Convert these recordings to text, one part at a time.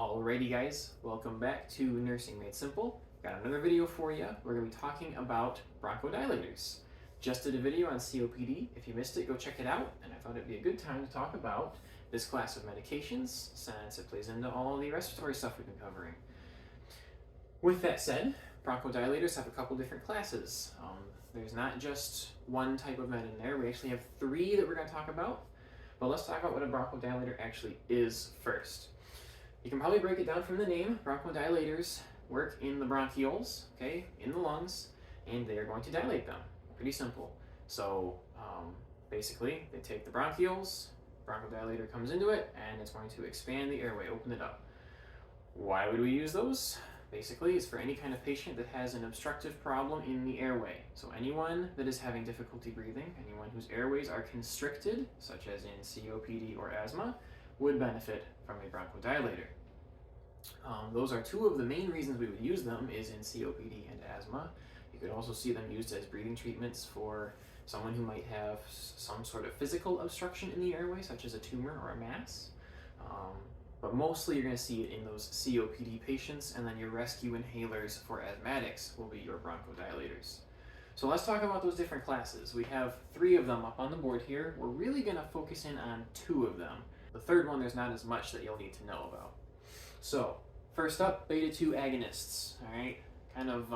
Alrighty guys, welcome back to Nursing Made Simple. Got another video for you. We're going to be talking about bronchodilators. Just did a video on COPD. If you missed it, go check it out. And I thought it'd be a good time to talk about this class of medications since it plays into all the respiratory stuff we've been covering. With that said, bronchodilators have a couple different classes. There's not just one type of med in there. We actually have three that we're going to talk about. But let's talk about what a bronchodilator actually is first. You can probably break it down from the name. Bronchodilators work in the bronchioles, okay, in the lungs, and they are going to dilate them. Pretty simple. So basically, they take the bronchioles, bronchodilator comes into it, and it's going to expand the airway, open it up. Why would we use those? Basically, it's for any kind of patient that has an obstructive problem in the airway. So anyone that is having difficulty breathing, anyone whose airways are constricted, such as in COPD or asthma, would benefit from a bronchodilator. Those are two of the main reasons we would use them is in COPD and asthma. You could also see them used as breathing treatments for someone who might have some sort of physical obstruction in the airway, such as a tumor or a mass. But mostly you're going to see it in those COPD patients, and then your rescue inhalers for asthmatics will be your bronchodilators. So let's talk about those different classes. We have three of them up on the board here. We're really going to focus in on two of them. The third one, there's not as much that you'll need to know about. So, first up, beta-2 agonists, all right? Kind of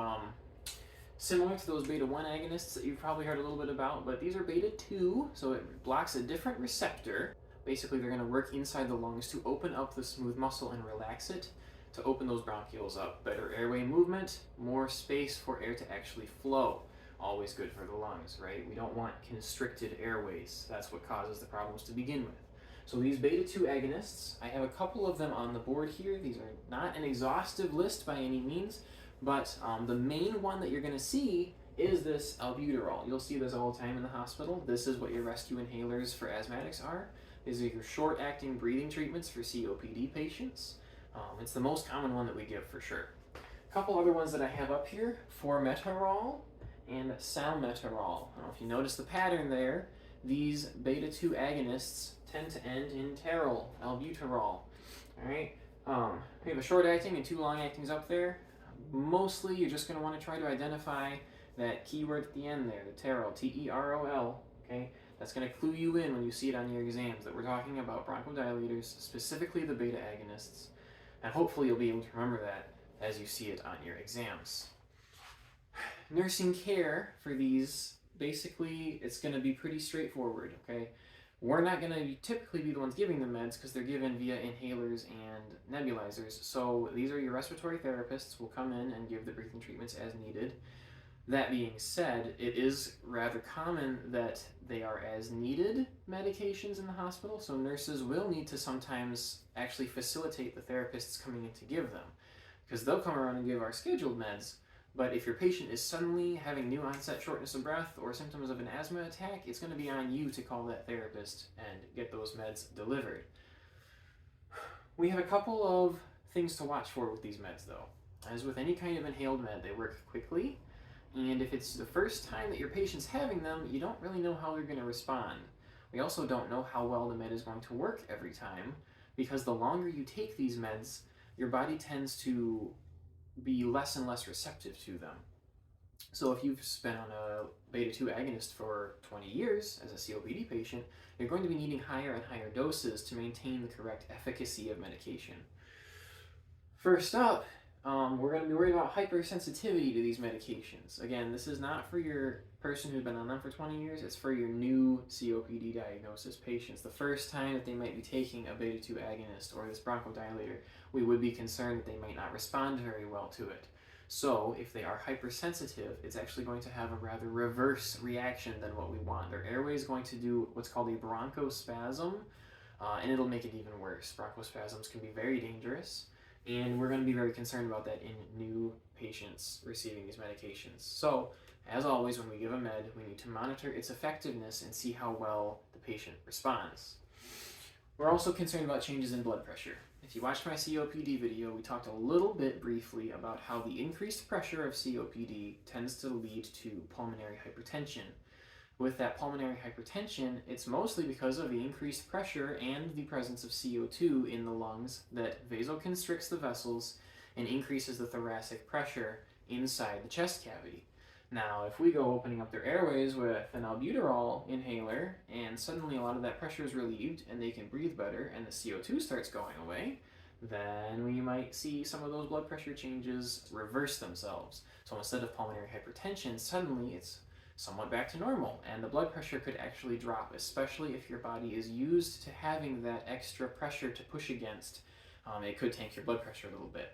similar to those beta-1 agonists that you've probably heard a little bit about, but these are beta-2, so it blocks a different receptor. Basically, they're going to work inside the lungs to open up the smooth muscle and relax it, to open those bronchioles up. Better airway movement, more space for air to actually flow. Always good for the lungs, right? We don't want constricted airways. That's what causes the problems to begin with. So these beta-2 agonists, I have a couple of them on the board here. These are not an exhaustive list by any means, but the main one that you're going to see is this albuterol. You'll see this all the time in the hospital. This is what your rescue inhalers for asthmatics are. These are your short-acting breathing treatments for COPD patients. It's the most common one that we give for sure. A couple other ones that I have up here, formoterol and salmeterol. I don't know if you notice the pattern there. These beta-2 agonists tend to end in terol, albuterol. All right, we have a short-acting and two long-actings up there. Mostly, you're just going to want to try to identify that keyword at the end there, the terol, T-E-R-O-L. Okay, that's going to clue you in when you see it on your exams that we're talking about bronchodilators, specifically the beta agonists, and hopefully you'll be able to remember that as you see it on your exams. Nursing care for these. Basically, it's going to be pretty straightforward, okay? We're not going to typically be the ones giving the meds because they're given via inhalers and nebulizers. So these are your respiratory therapists will come in and give the breathing treatments as needed. That being said, it is rather common that they are as needed medications in the hospital, so nurses will need to sometimes actually facilitate the therapists coming in to give them because they'll come around and give our scheduled meds. But if your patient is suddenly having new onset shortness of breath or symptoms of an asthma attack, it's going to be on you to call that therapist and get those meds delivered. We have a couple of things to watch for with these meds though. As with any kind of inhaled med, they work quickly, and if it's the first time that your patient's having them, you don't really know how they're going to respond. We also don't know how well the med is going to work every time, because the longer you take these meds, your body tends to be less and less receptive to them. So if you've been on a beta-2 agonist for 20 years as a COPD patient, you're going to be needing higher and higher doses to maintain the correct efficacy of medication. First up, we're going to be worried about hypersensitivity to these medications. Again, this is not for your person who's been on them for 20 years, it's for your new COPD diagnosis patients. The first time that they might be taking a beta-2 agonist or this bronchodilator, we would be concerned that they might not respond very well to it. So if they are hypersensitive, it's actually going to have a rather reverse reaction than what we want. Their airway is going to do what's called a bronchospasm, and it'll make it even worse. Bronchospasms can be very dangerous, and we're going to be very concerned about that in new patients receiving these medications. So, as always, when we give a med, we need to monitor its effectiveness and see how well the patient responds. We're also concerned about changes in blood pressure. If you watched my COPD video, we talked a little bit briefly about how the increased pressure of COPD tends to lead to pulmonary hypertension. With that pulmonary hypertension, it's mostly because of the increased pressure and the presence of CO2 in the lungs that vasoconstricts the vessels and increases the thoracic pressure inside the chest cavity. Now, if we go opening up their airways with an albuterol inhaler and suddenly a lot of that pressure is relieved and they can breathe better and the CO2 starts going away, then we might see some of those blood pressure changes reverse themselves. So instead of pulmonary hypertension, suddenly it's somewhat back to normal, and the blood pressure could actually drop, especially if your body is used to having that extra pressure to push against. It could tank your blood pressure a little bit.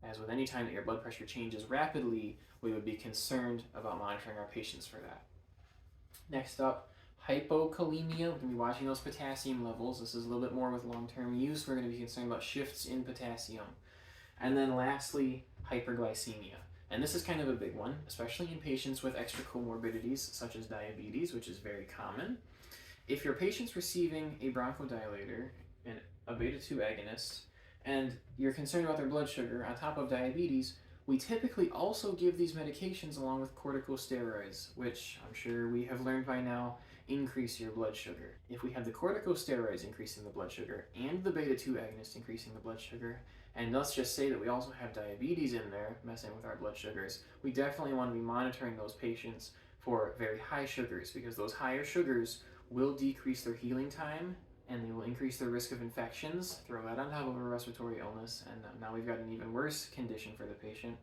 As with any time that your blood pressure changes rapidly, we would be concerned about monitoring our patients for that. Next up, hypokalemia. We're going to be watching those potassium levels. This is a little bit more with long-term use. We're going to be concerned about shifts in potassium. And then lastly, hyperglycemia. And this is kind of a big one, especially in patients with extra comorbidities such as diabetes, which is very common. If your patient's receiving a bronchodilator and a beta-2 agonist, and you're concerned about their blood sugar on top of diabetes, we typically also give these medications along with corticosteroids, which I'm sure we have learned by now increase your blood sugar. If we have the corticosteroids increasing the blood sugar and the beta-2 agonist increasing the blood sugar, and let's just say that we also have diabetes in there messing with our blood sugars, we definitely want to be monitoring those patients for very high sugars, because those higher sugars will decrease their healing time and they will increase their risk of infections. Throw that on top of a respiratory illness, and now we've got an even worse condition for the patient.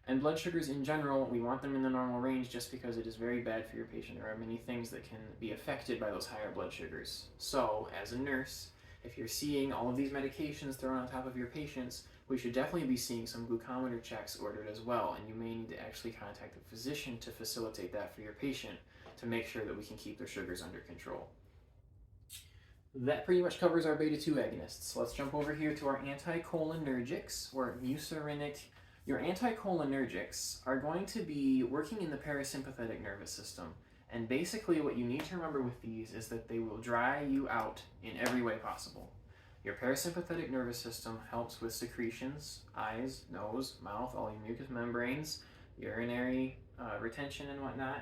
And blood sugars in general, we want them in the normal range just because it is very bad for your patient. There are many things that can be affected by those higher blood sugars. So, as a nurse, if you're seeing all of these medications thrown on top of your patients, we should definitely be seeing some glucometer checks ordered as well, and you may need to actually contact a physician to facilitate that for your patient to make sure that we can keep their sugars under control. That pretty much covers our beta-2 agonists. Let's jump over here to our anticholinergics, or muscarinic. Your anticholinergics are going to be working in the parasympathetic nervous system. And basically what you need to remember with these is that they will dry you out in every way possible. Your parasympathetic nervous system helps with secretions, eyes, nose, mouth, all your mucous membranes, urinary retention and whatnot.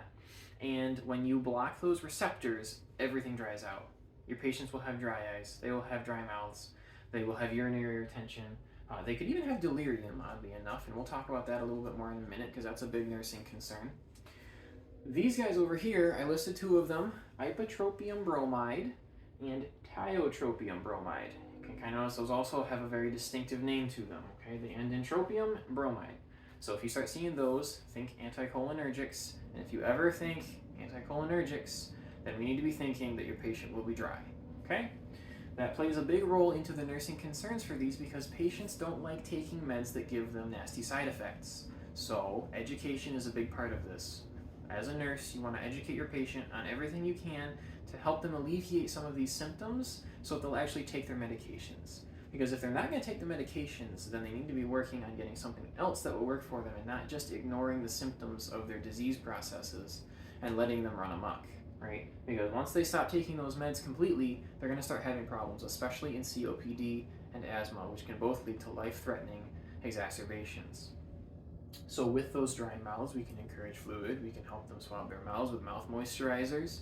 And when you block those receptors, everything dries out. Your patients will have dry eyes, they will have dry mouths, they will have urinary retention, they could even have delirium, oddly enough, and we'll talk about that a little bit more in a minute because that's a big nursing concern. These guys over here, I listed two of them, ipratropium bromide and tiotropium bromide. You can kind of notice those also have a very distinctive name to them, okay? They end in tropium, bromide. So if you start seeing those, think anticholinergics, and if you ever think anticholinergics, then we need to be thinking that your patient will be dry, okay? That plays a big role into the nursing concerns for these because patients don't like taking meds that give them nasty side effects. So education is a big part of this. As a nurse, you want to educate your patient on everything you can to help them alleviate some of these symptoms so that they'll actually take their medications. Because if they're not going to take the medications, then they need to be working on getting something else that will work for them and not just ignoring the symptoms of their disease processes and letting them run amok. Right? Because once they stop taking those meds completely, they're going to start having problems, especially in COPD and asthma, which can both lead to life-threatening exacerbations. So with those dry mouths, we can encourage fluid. We can help them swab their mouths with mouth moisturizers.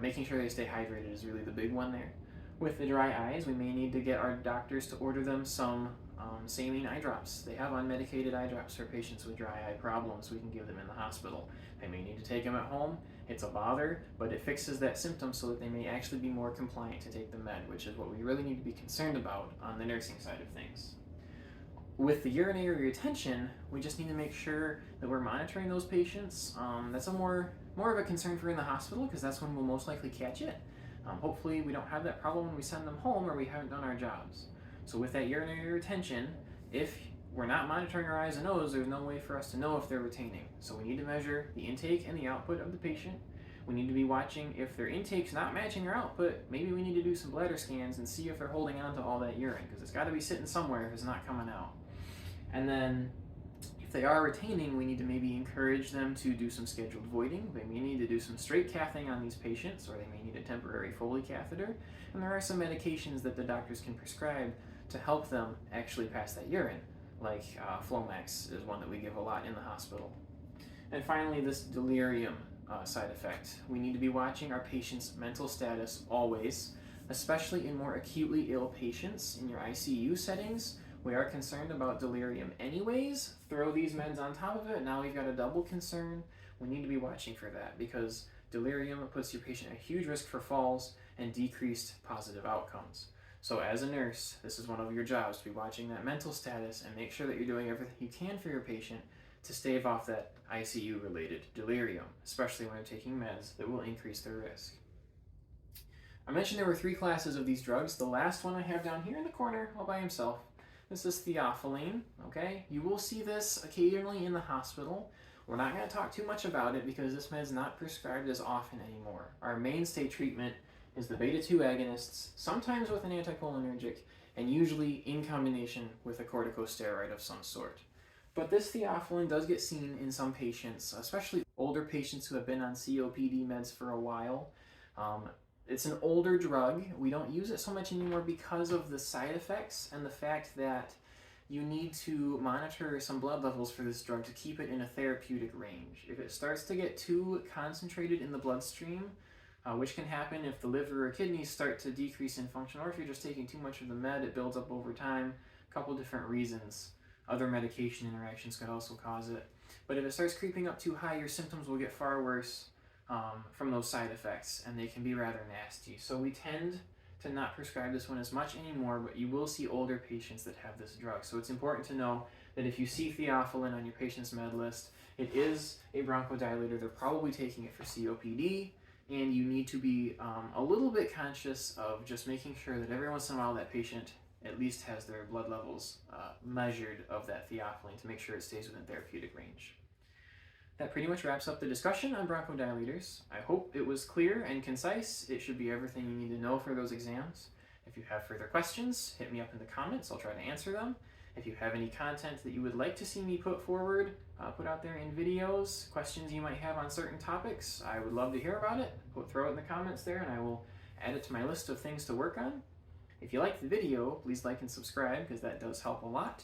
Making sure they stay hydrated is really the big one there. With the dry eyes, we may need to get our doctors to order them some saline eye drops. They have unmedicated eye drops for patients with dry eye problems. We can give them in the hospital. They may need to take them at home. It's a bother, but it fixes that symptom so that they may actually be more compliant to take the med, which is what we really need to be concerned about on the nursing side of things. With the urinary retention, we just need to make sure that we're monitoring those patients. That's a more of a concern for in the hospital because that's when we'll most likely catch it. Hopefully we don't have that problem when we send them home or we haven't done our jobs. So with that urinary retention, if we're not monitoring our eyes and nose, there's no way for us to know if they're retaining. So we need to measure the intake and the output of the patient. We need to be watching if their intake's not matching their output. Maybe we need to do some bladder scans and see if they're holding on to all that urine, because it's got to be sitting somewhere if it's not coming out. And then if they are retaining, we need to maybe encourage them to do some scheduled voiding. They may need to do some straight cathing on these patients, or they may need a temporary Foley catheter. And there are some medications that the doctors can prescribe to help them actually pass that urine, like Flomax is one that we give a lot in the hospital. And finally, this delirium. side effect. We need to be watching our patient's mental status always, especially in more acutely ill patients in your ICU settings. We are concerned about delirium anyways. Throw these meds on top of it, now we've got a double concern. We need to be watching for that because delirium puts your patient at a huge risk for falls and decreased positive outcomes. So as a nurse, this is one of your jobs, to be watching that mental status and make sure that you're doing everything you can for your patient to stave off that ICU-related delirium, especially when they're taking meds that will increase their risk. I mentioned there were 3 classes of these drugs. The last one I have down here in the corner all by himself. This is theophylline, okay? You will see this occasionally in the hospital. We're not going to talk too much about it because this med's not prescribed as often anymore. Our mainstay treatment is the beta-2 agonists, sometimes with an anticholinergic, and usually in combination with a corticosteroid of some sort. But this theophylline does get seen in some patients, especially older patients who have been on COPD meds for a while. It's an older drug. We don't use it so much anymore because of the side effects and the fact that you need to monitor some blood levels for this drug to keep it in a therapeutic range. If it starts to get too concentrated in the bloodstream, which can happen if the liver or kidneys start to decrease in function, or if you're just taking too much of the med, it builds up over time. A couple different reasons. Other medication interactions could also cause it. But if it starts creeping up too high, your symptoms will get far worse from those side effects, and they can be rather nasty. So we tend to not prescribe this one as much anymore, but you will see older patients that have this drug. So it's important to know that if you see theophylline on your patient's med list, it is a bronchodilator. They're probably taking it for COPD, and you need to be a little bit conscious of just making sure that every once in a while that patient at least has their blood levels measured of that theophylline to make sure it stays within therapeutic range. That pretty much wraps up the discussion on bronchodilators. I hope it was clear and concise. It should be everything you need to know for those exams. If you have further questions, hit me up in the comments. I'll try to answer them. If you have any content that you would like to see me put forward, put out there in videos, questions you might have on certain topics, I would love to hear about it. Throw it in the comments there and I will add it to my list of things to work on. If you liked the video, please like and subscribe because that does help a lot.